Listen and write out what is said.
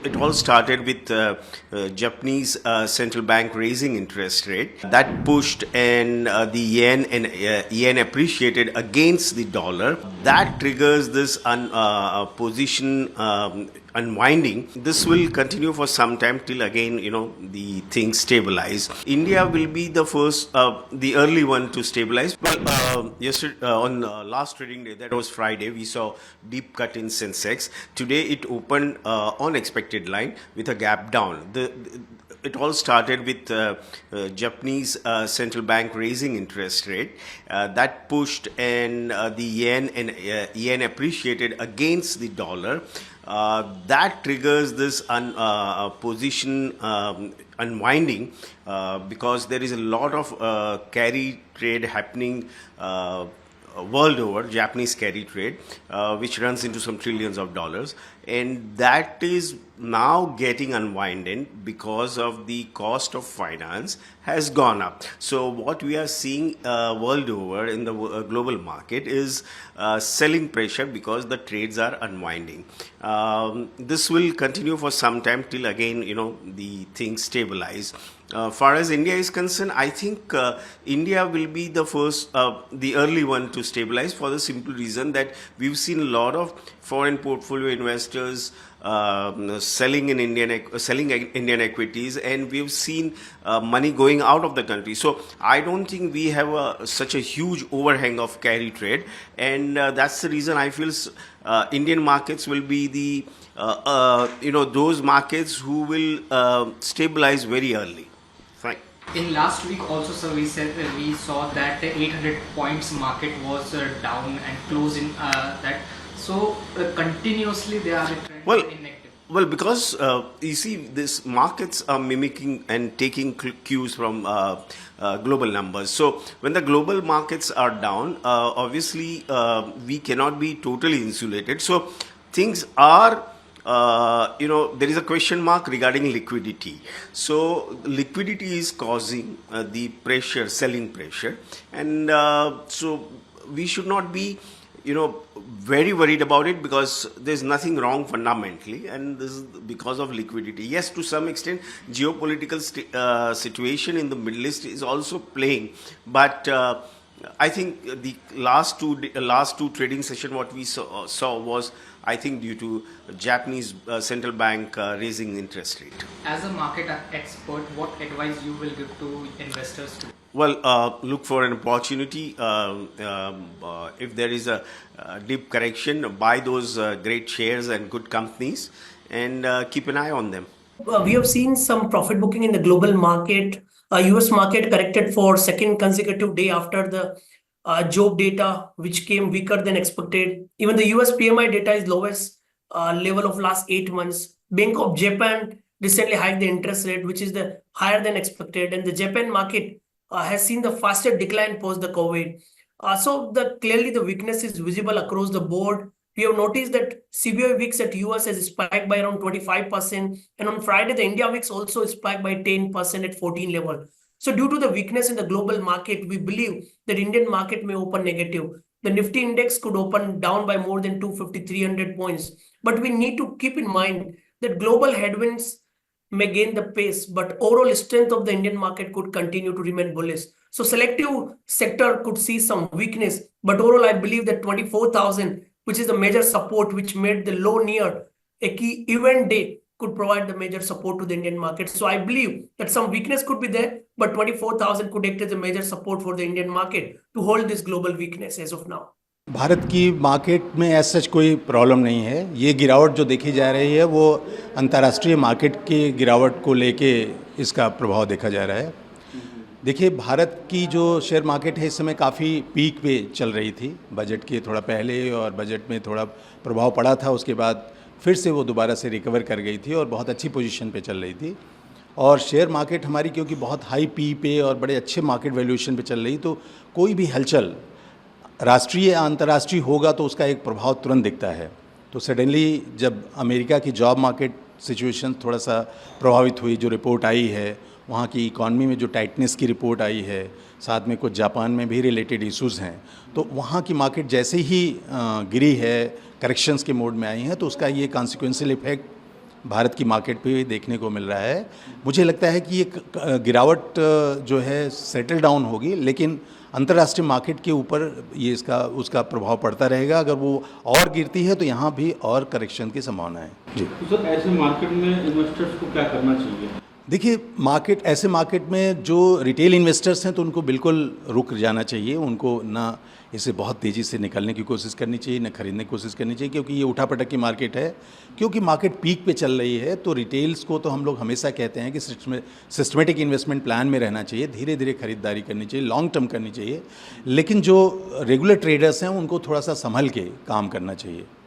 it all started with Japanese central bank raising interest rate. That pushed and the yen appreciated against the dollar. That triggers this position unwinding. This will continue for some time till again, the things stabilize. India will be the first, the early one to stabilize. Well, yesterday on last trading day, that was Friday, we saw deep cut in Sensex. Today it opened on expected line with a gap down. It all started with Japanese central bank raising interest rate. That pushed and the yen appreciated against the dollar. That triggers this position unwinding because there is a lot of carry trade happening world over, Japanese carry trade, which runs into some trillions of dollars, and that is now getting unwinded because of the cost of finance has gone up. So what we are seeing world over in the global market is selling pressure because the trades are unwinding. This will continue for some time till again, the things stabilize. Far as India is concerned, I think India will be the first, the early one to stabilize, for the simple reason that we've seen a lot of foreign portfolio investors selling Indian equities, and we've seen money going out of the country. So I don't think we have such a huge overhang of carry trade, and that's the reason I feel Indian markets will be the those markets who will stabilize very early. Fine. In last week also, sir, we saw that the 800 points market was down and closed in that. So continuously they are in negative. Well, because you see, these markets are mimicking and taking cues from global numbers. So when the global markets are down, obviously we cannot be totally insulated. So things are, there is a question mark regarding liquidity. So liquidity is causing the pressure, selling pressure, and so we should not be very worried about it, because there's nothing wrong fundamentally, and this is because of liquidity. Yes, to some extent geopolitical situation in the Middle East is also playing, but I think the last two trading session what we saw was, I think, due to Japanese central bank raising interest rate. As a market expert, what advice you will give to investors? Well, look for an opportunity. If there is a deep correction, buy those great shares and good companies, and keep an eye on them. We have seen some profit booking in the global market. US market corrected for second consecutive day after the job data, which came weaker than expected. Even the US PMI data is lowest level of last 8 months. Bank of Japan recently hiked the interest rate, which is the higher than expected, and the Japan market has seen the faster decline post the COVID. So clearly the weakness is visible across the board. We have noticed that CBOE VIX at US has spiked by around 25%, and on Friday the India VIX also spiked by 10% at 14 level. So due to the weakness in the global market, we believe that Indian market may open negative. The Nifty index could open down by more than 250-300 points. But we need to keep in mind that global headwinds may gain the pace, but overall strength of the Indian market could continue to remain bullish. So selective sector could see some weakness, but overall I believe that 24,000, which is the major support which made the low near a key event day, could provide the major support to the Indian market. So I believe that some weakness could be there, but 24,000 could act as a major support for the Indian market to hold this global weakness as of now. Bharat की market में ऐसा सच कोई problem नहीं है। ये गिरावट जो देखी जा रही है वो अंतर्राष्ट्रीय मार्केट की गिरावट को लेके इसका प्रभाव देखा जा रहा है। देखिए, भारत की जो शेयर मार्केट है इस समय काफ़ी पीक पे चल रही थी, बजट के थोड़ा पहले, और बजट में थोड़ा प्रभाव पड़ा था, उसके बाद फिर से वो दोबारा से रिकवर कर गई थी और बहुत अच्छी पोजीशन पे चल रही थी। और शेयर मार्केट हमारी क्योंकि बहुत हाई पी पे और बड़े अच्छे मार्केट वैल्यूएशन पे चल रही, तो कोई भी हलचल राष्ट्रीय अंतर्राष्ट्रीय होगा तो उसका एक प्रभाव तुरंत दिखता है। तो सडनली जब अमेरिका की जॉब मार्केट सिचुएशन थोड़ा सा प्रभावित हुई, जो रिपोर्ट आई है, वहाँ की इकॉनमी में जो टाइटनेस की रिपोर्ट आई है, साथ में कुछ जापान में भी रिलेटेड इश्यूज़ हैं, तो वहाँ की मार्केट जैसे ही गिरी है, करेक्शंस के मोड में आई हैं, तो उसका ये कॉन्सिक्वेंशियल इफेक्ट भारत की मार्केट पे भी देखने को मिल रहा है। मुझे लगता है कि ये गिरावट जो है सेटल डाउन होगी, लेकिन अंतर्राष्ट्रीय मार्केट के ऊपर ये उसका प्रभाव पड़ता रहेगा। अगर वो और गिरती है तो यहाँ भी और करेक्शन की संभावना है। जी तो सर, ऐसे मार्केट में इन्वेस्टर्स को क्या करना चाहिए? देखिए, ऐसे मार्केट में जो रिटेल इन्वेस्टर्स हैं तो उनको बिल्कुल रुक जाना चाहिए। उनको ना इसे बहुत तेज़ी से निकलने की कोशिश करनी चाहिए, ना खरीदने की कोशिश करनी चाहिए, क्योंकि ये उठापटक की मार्केट है। क्योंकि मार्केट पीक पे चल रही है, तो रिटेल्स को तो हम लोग हमेशा कहते हैं कि सिस्टमेटिक इन्वेस्टमेंट प्लान में रहना चाहिए, धीरे धीरे खरीदारी करनी चाहिए, लॉन्ग टर्म करनी चाहिए। लेकिन जो रेगुलर ट्रेडर्स हैं उनको थोड़ा सा संभल के काम करना चाहिए।